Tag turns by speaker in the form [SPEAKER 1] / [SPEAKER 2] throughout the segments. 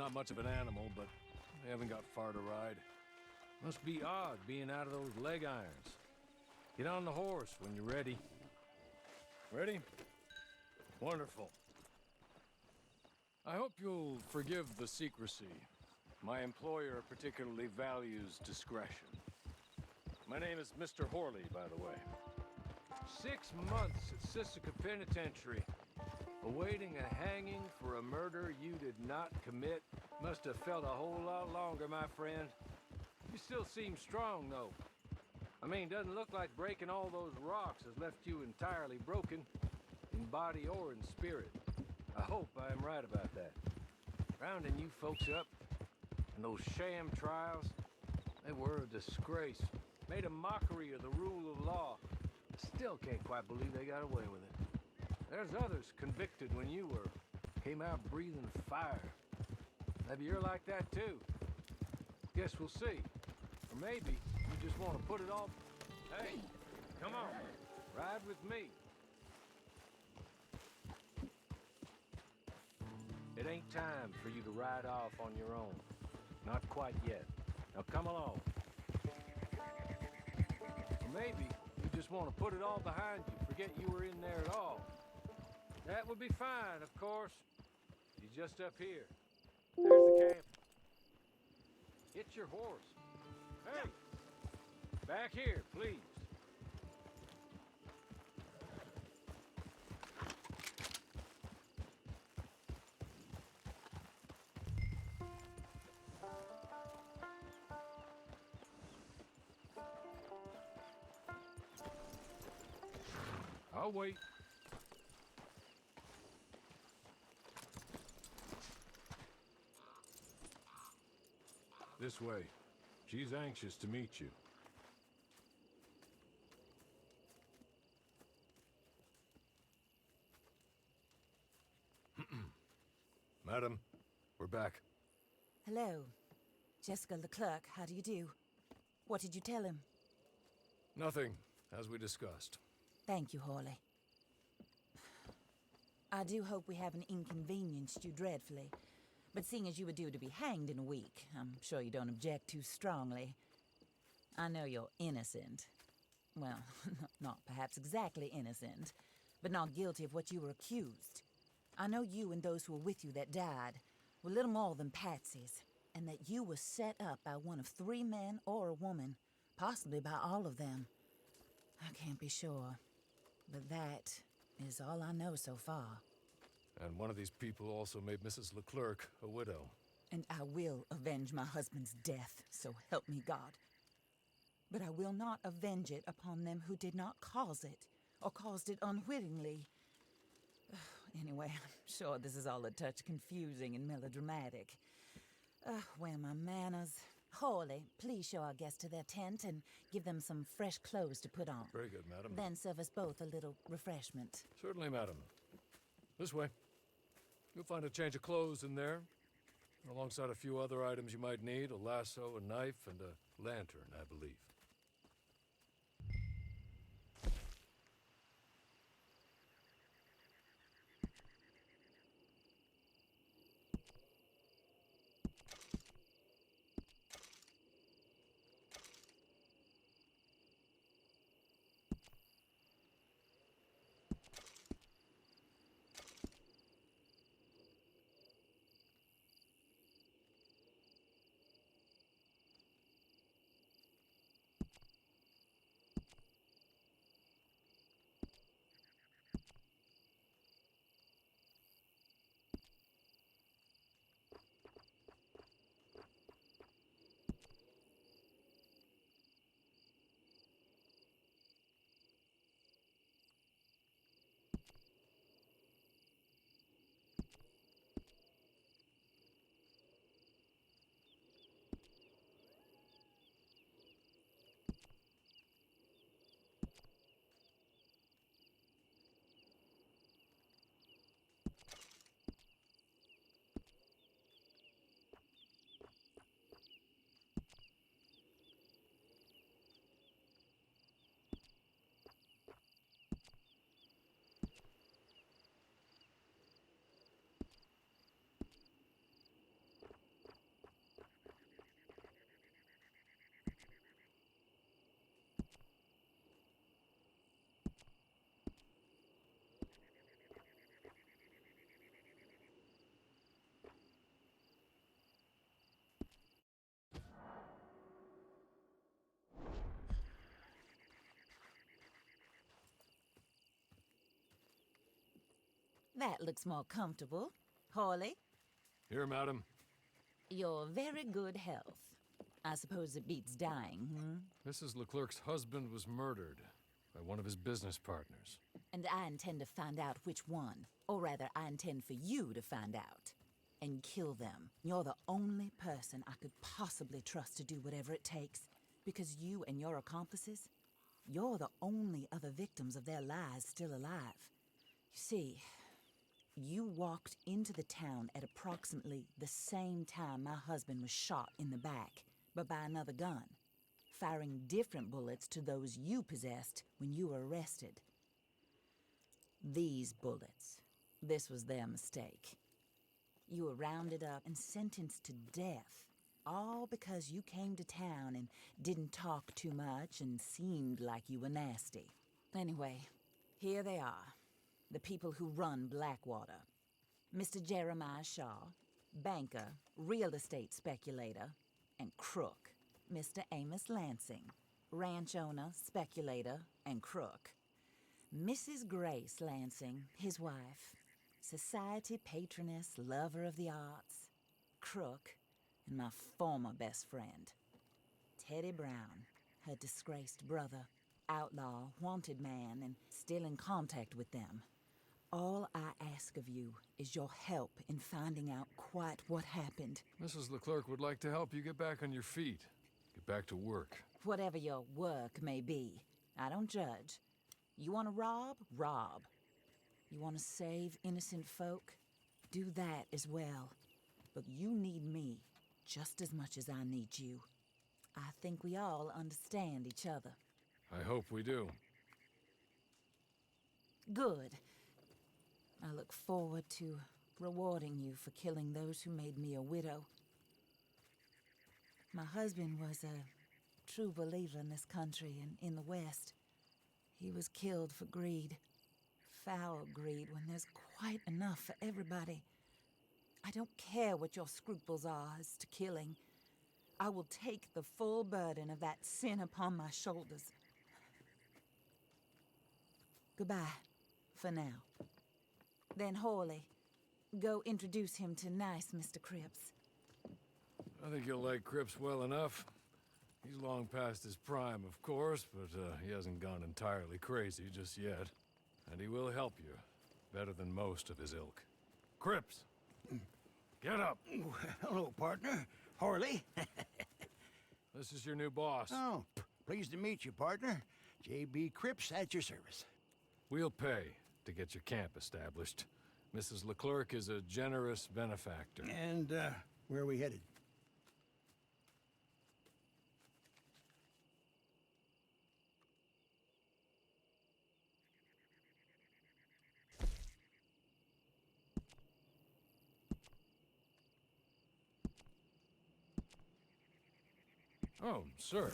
[SPEAKER 1] not much of an animal, but they haven't got far to ride. Must be odd being out of those leg irons. Get on the horse when you're ready. Ready? Wonderful. I hope you'll forgive the secrecy. My employer particularly values discretion. My name is Mr. Horley, by the way. 6 months at Sisika Penitentiary, awaiting a hanging for a murder you did not commit. Must have felt a whole lot longer, my friend. You still seem strong, though. I mean, doesn't look like breaking all those rocks has left you entirely broken, in body or in spirit. I hope I am right about that. Rounding you folks up, and those sham trials, they were a disgrace. Made a mockery of the rule of law. Still can't quite believe they got away with it. There's others convicted when you were. Came out breathing fire. Maybe you're like that too. Guess we'll see. Or maybe you just want to put it all... Hey, come on. Ride with me. It ain't time for you to ride off on your own. Not quite yet. Now come along. Or maybe you just want to put it all behind you, forget you were in there at all. That would be fine, of course. He's just up here. There's the camp. Get your horse. Hey! Back here, please. I'll wait. This way. She's anxious to meet you. Madam, we're back.
[SPEAKER 2] Hello. Jessica Leclerc, how do you do? What did you tell him?
[SPEAKER 1] Nothing, as we discussed.
[SPEAKER 2] Thank you, Horley. I do hope we haven't inconvenienced you dreadfully. But seeing as you were due to be hanged in a week, I'm sure you don't object too strongly. I know you're innocent. Well, not perhaps exactly innocent, but not guilty of what you were accused. I know you and those who were with you that died were little more than patsies, and that you were set up by one of 3 men or a woman, possibly by all of them. I can't be sure, but that is all I know so far.
[SPEAKER 1] And one of these people also made Mrs. Leclerc a widow.
[SPEAKER 2] And I will avenge my husband's death, so help me God. But I will not avenge it upon them who did not cause it, or caused it unwittingly. Anyway, I'm sure this is all a touch confusing and melodramatic. Where are my manners? Horley, please show our guests to their tent and give them some fresh clothes to put on.
[SPEAKER 1] Very good, madam.
[SPEAKER 2] Then serve us both a little refreshment.
[SPEAKER 1] Certainly, madam. This way. You'll find a change of clothes in there, alongside a few other items you might need, a lasso, a knife, and a lantern, I believe.
[SPEAKER 2] That looks more comfortable. Hawley,
[SPEAKER 1] Here, madam.
[SPEAKER 2] your very good health. I suppose it beats dying,
[SPEAKER 1] Mrs. Leclerc's husband was murdered by one of his business partners.
[SPEAKER 2] And I intend to find out which one. Or rather, I intend for you to find out. And kill them. You're the only person I could possibly trust to do whatever it takes. Because you and your accomplices, you're the only other victims of their lies still alive. You see, you walked into the town at approximately the same time my husband was shot in the back, but by another gun, firing different bullets to those you possessed when you were arrested. These bullets, this was their mistake. You were rounded up and sentenced to death, all because you came to town and didn't talk too much and seemed like you were nasty. Anyway, here they are, the people who run Blackwater. Mr. Jeremiah Shaw, banker, real estate speculator, and crook. Mr. Amos Lansing, ranch owner, speculator, and crook. Mrs. Grace Lansing, his wife, society patroness, lover of the arts, crook, and my former best friend. Teddy Brown, her disgraced brother, outlaw, wanted man, and still in contact with them. All I ask of you is your help in finding out quite what happened.
[SPEAKER 1] Mrs. Leclerc would like to help you get back on your feet. Get back to work.
[SPEAKER 2] Whatever your work may be, I don't judge. You want to rob? Rob. You want to save innocent folk? Do that as well. But you need me just as much as I need you. I think we all understand each other.
[SPEAKER 1] I hope we do.
[SPEAKER 2] Good. I look forward to rewarding you for killing those who made me a widow. My husband was a true believer in this country and in the West. He was killed for greed. Foul greed when there's quite enough for everybody. I don't care what your scruples are as to killing. I will take the full burden of that sin upon my shoulders. Goodbye, for now. Then Hawley, go introduce him to nice Mr. Cripps.
[SPEAKER 1] I think you'll like Cripps well enough. He's long past his prime, of course, but he hasn't gone entirely crazy just yet. And he will help you, better than most of his ilk. Cripps! Get up!
[SPEAKER 3] Hello, partner. Hawley.
[SPEAKER 1] This is your new boss.
[SPEAKER 3] Oh, pleased to meet you, partner. J.B. Cripps at your service.
[SPEAKER 1] We'll pay to get your camp established. Mrs. Leclerc is a generous benefactor.
[SPEAKER 3] And, where are we headed?
[SPEAKER 1] Oh, sir.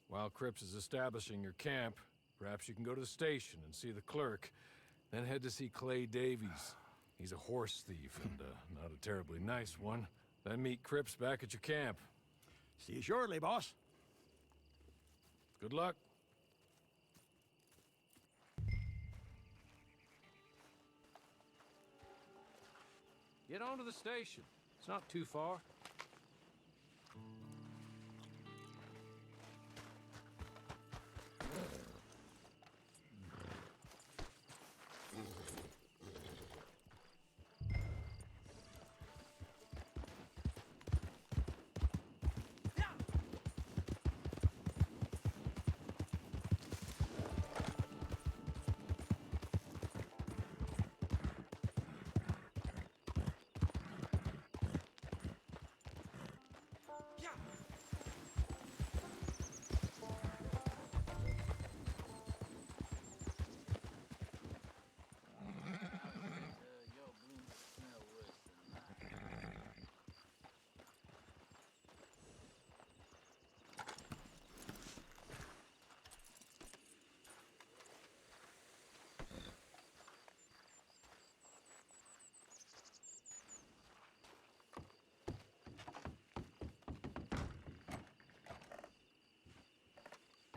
[SPEAKER 1] While Cripps is establishing your camp, perhaps you can go to the station and see the clerk, then head to see Clay Davies. He's a horse thief and not a terribly nice one. Then meet Cripps back at your camp.
[SPEAKER 3] See you shortly, boss.
[SPEAKER 1] Good luck. Get on to the station. It's not too far.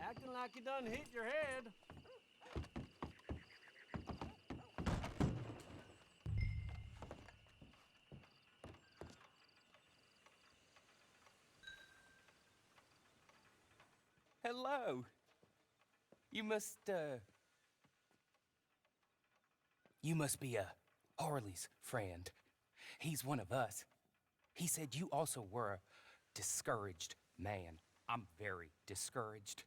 [SPEAKER 4] Acting like you done hit your head.
[SPEAKER 5] Hello. You must be Harley's friend. He's one of us. He said you also were a discouraged man. I'm very discouraged.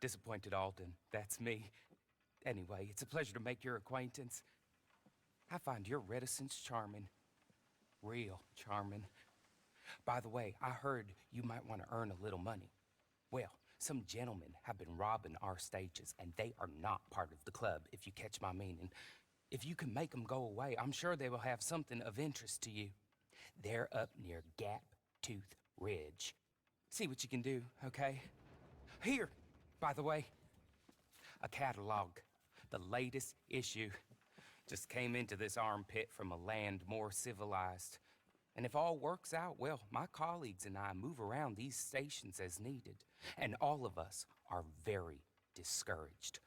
[SPEAKER 5] Disappointed Alden, that's me. Anyway, it's a pleasure to make your acquaintance. I find your reticence charming. Real charming. By the way, I heard you might want to earn a little money. Well, some gentlemen have been robbing our stages, and they are not part of the club, if you catch my meaning. If you can make them go away, I'm sure they will have something of interest to you. They're up near Gap Tooth Ridge. See what you can do, okay? Here, by the way, a catalog. The latest issue. Just came into this armpit from a land more civilized. And if all works out, well, my colleagues and I move around these stations as needed. And all of us are very discouraged.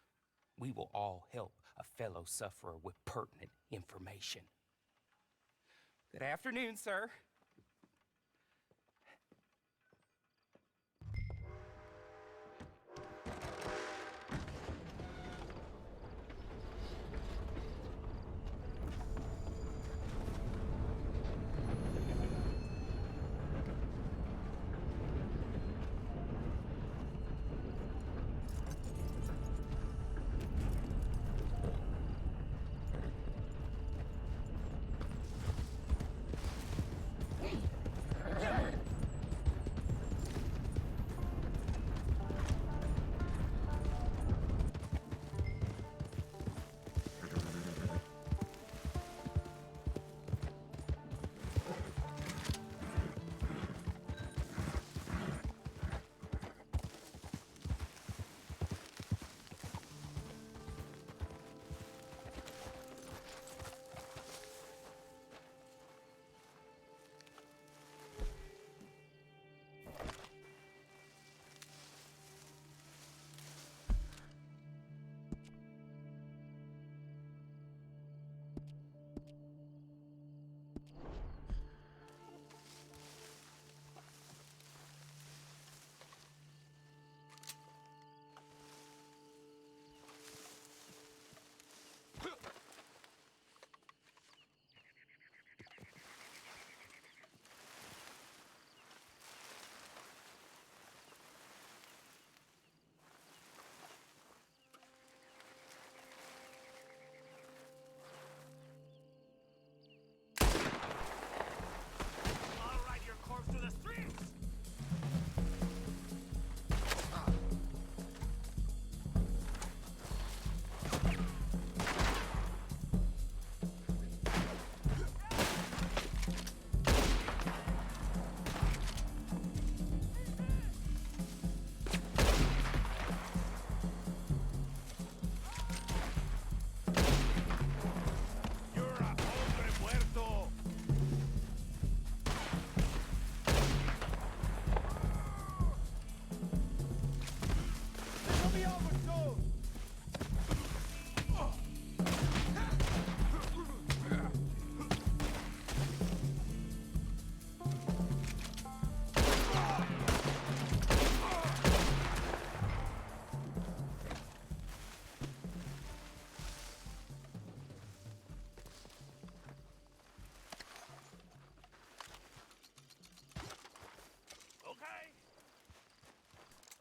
[SPEAKER 5] We will all help a fellow sufferer with pertinent information. Good afternoon, sir.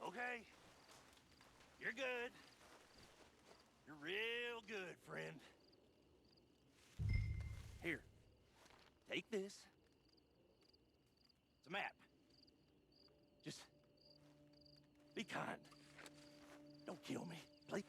[SPEAKER 3] Okay. You're good. You're real good, friend. Here. Take this. It's a map. Just be kind. Don't kill me, please.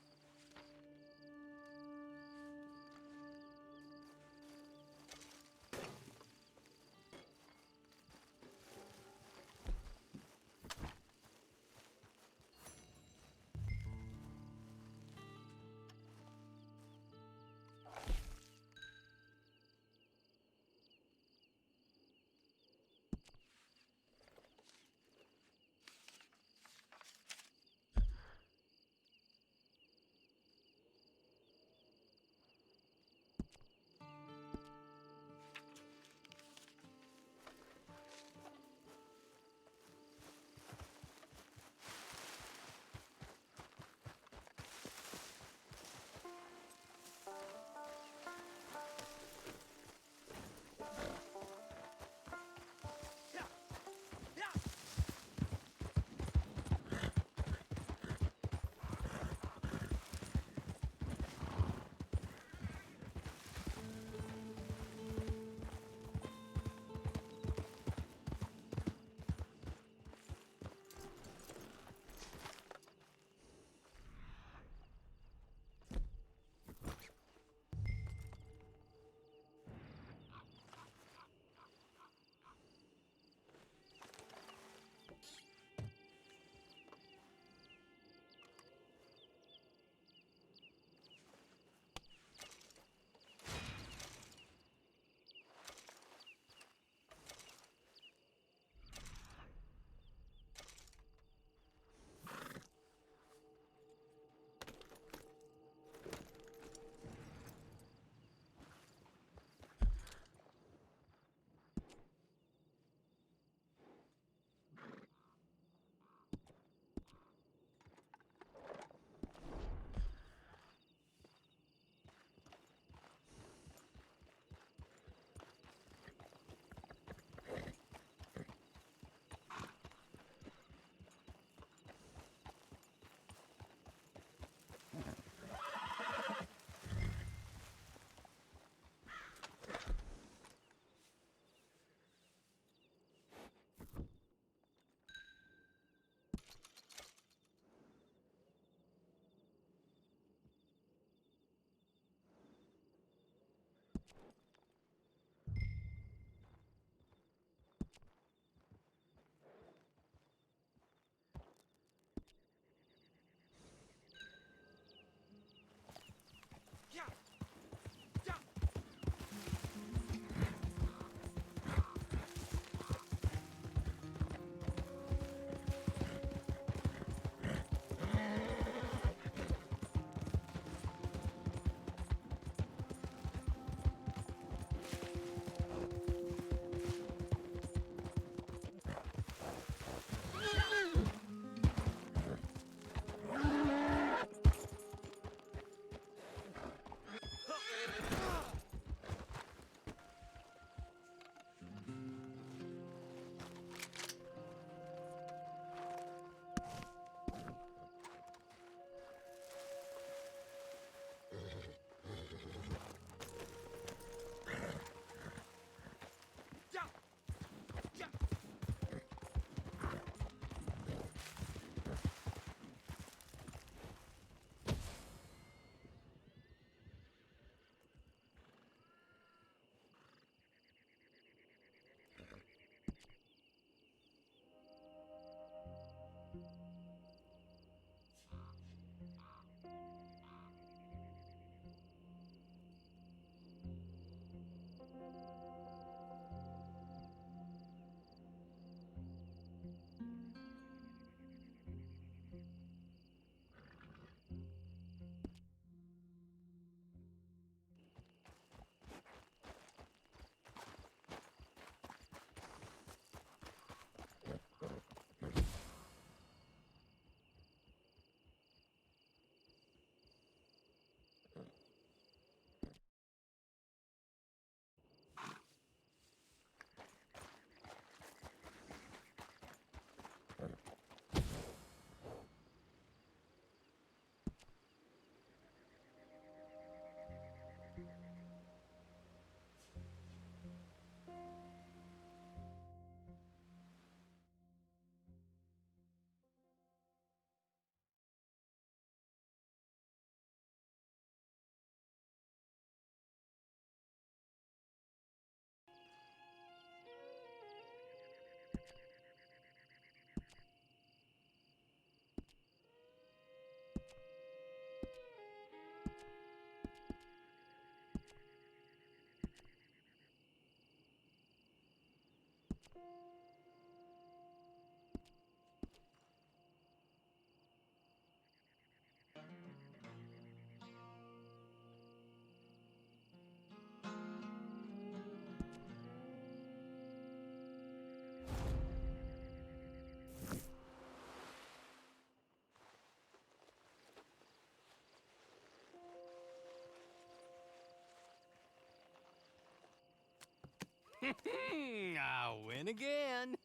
[SPEAKER 6] I win again.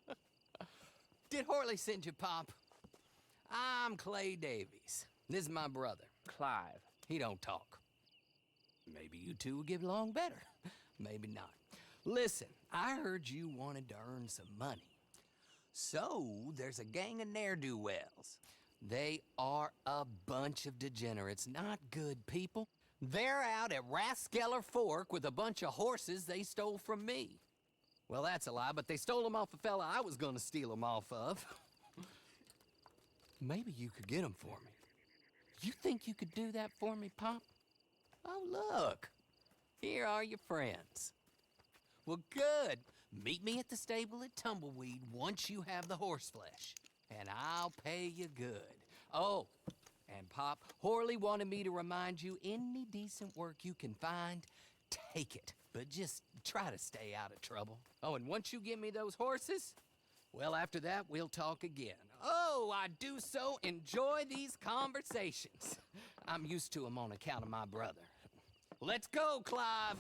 [SPEAKER 6] Did Horley send you, Pop? I'm Clay Davies. This is my brother, Clive. He don't talk. Maybe you two will get along better. Maybe not. Listen, I heard you wanted to earn some money. So, there's a gang of ne'er-do-wells. They are a bunch of degenerates, not good people. They're out at Raskeller Fork with a bunch of horses they stole from me. Well, that's a lie, but they stole them off a fella I was gonna steal them off of. Maybe you could get them for me. You think you could do that for me, Pop? Oh, look. Here are your friends. Well, good. Meet me at the stable at Tumbleweed once you have the horse flesh, and I'll pay you good. Oh, and Pop, Horley wanted me to remind you, any decent work you can find, take it. But just try to stay out of trouble. Oh, and once you give me those horses, well, after that, we'll talk again. Oh, I do so enjoy these conversations. I'm used to them on account of my brother. Let's go, Clive.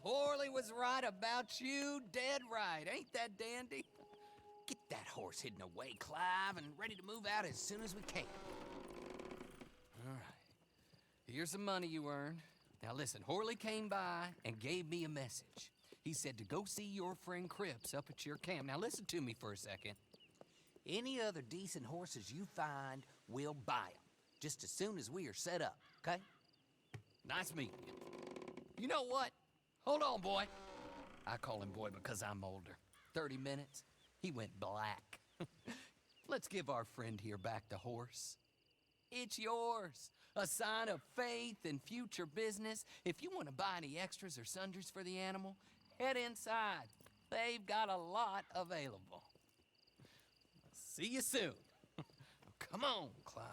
[SPEAKER 6] Horley was right about you, dead right. Ain't that dandy? Get that horse hidden away, Clive, and ready to move out as soon as we can. All right. Here's the money you earned. Now listen, Horley came by and gave me a message. He said to go see your friend Cripps up at your camp. Now listen to me for a second. Any other decent horses you find, we'll buy them. Just as soon as we are set up, okay? Nice meeting you. You know what? Hold on, boy. I call him boy because I'm older. 30 minutes, he went black. Let's give our friend here back the horse. It's yours. A sign of faith and future business. If you want to buy any extras or sundries for the animal, head inside. They've got a lot available. See you soon. Come on, Clive.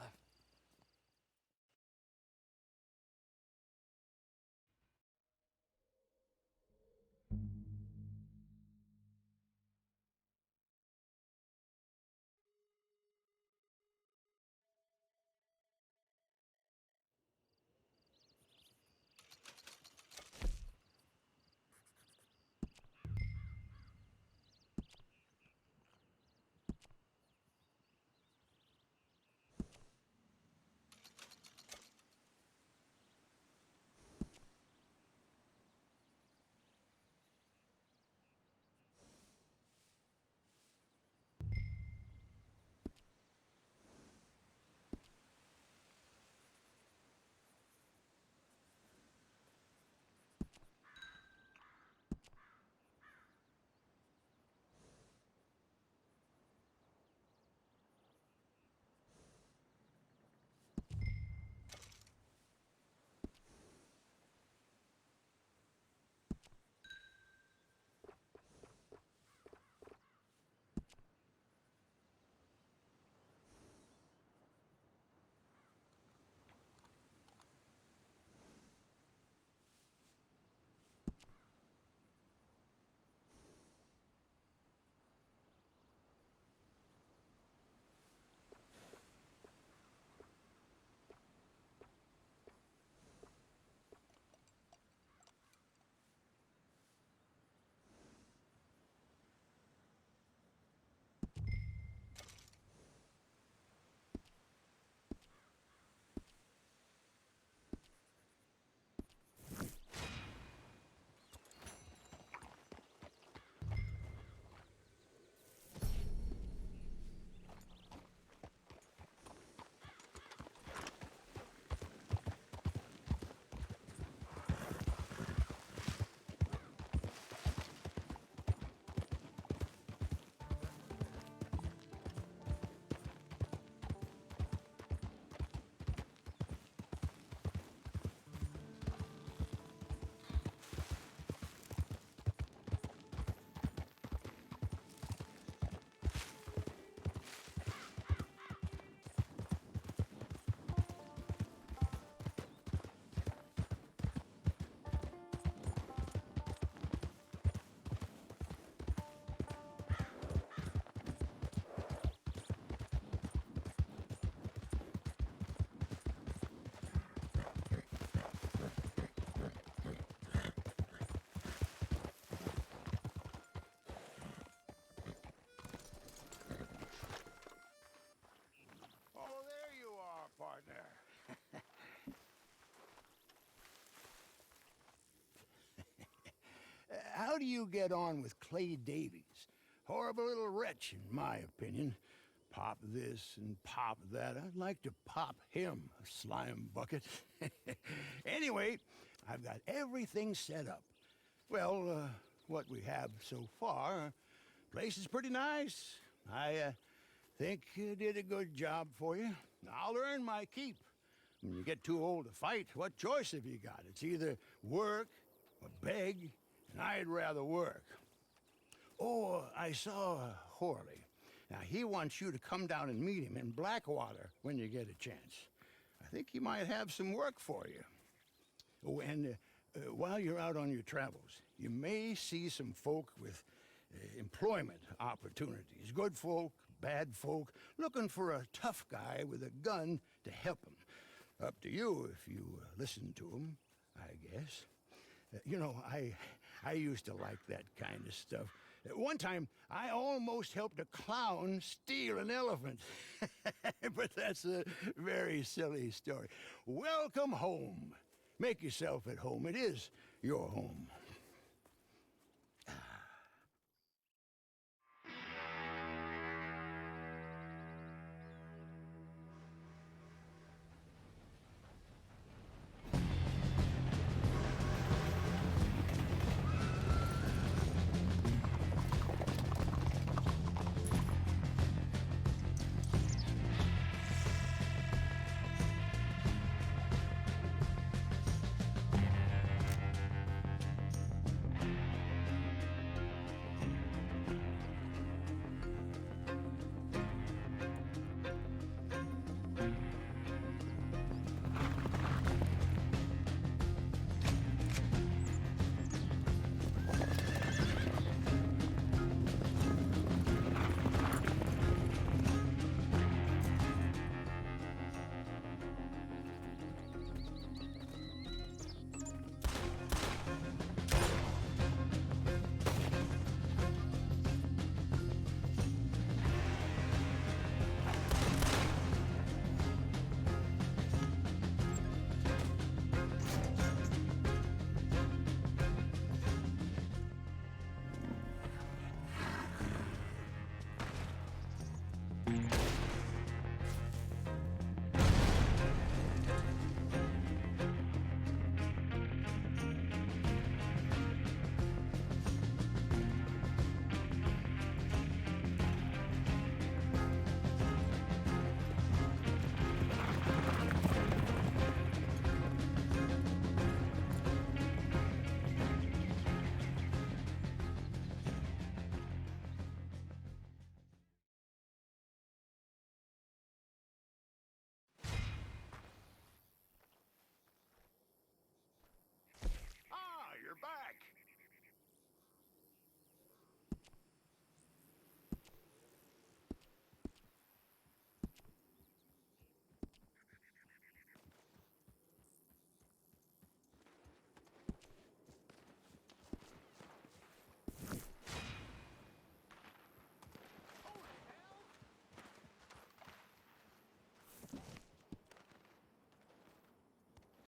[SPEAKER 7] How do you get on with Clay Davies? Horrible little wretch, in my opinion. Pop this and pop that. I'd like to pop him, a slime bucket. Anyway, I've got everything set up. Well, what we have so far, place is pretty nice. I think you did a good job for you. I'll earn my keep. When you get too old to fight, what choice have you got? It's either work or beg, and I'd rather work. Oh, I saw Horley. Now, he wants you to come down and meet him in Blackwater when you get a chance. I think he might have some work for you. Oh, and while you're out on your travels, you may see some folk with employment opportunities. Good folk, bad folk, looking for a tough guy with a gun to help them. Up to you if you listen to them, I guess. You know, I used to like that kind of stuff. One time, I almost helped a clown steal an elephant. But that's a very silly story. Welcome home. Make yourself at home. It is your home.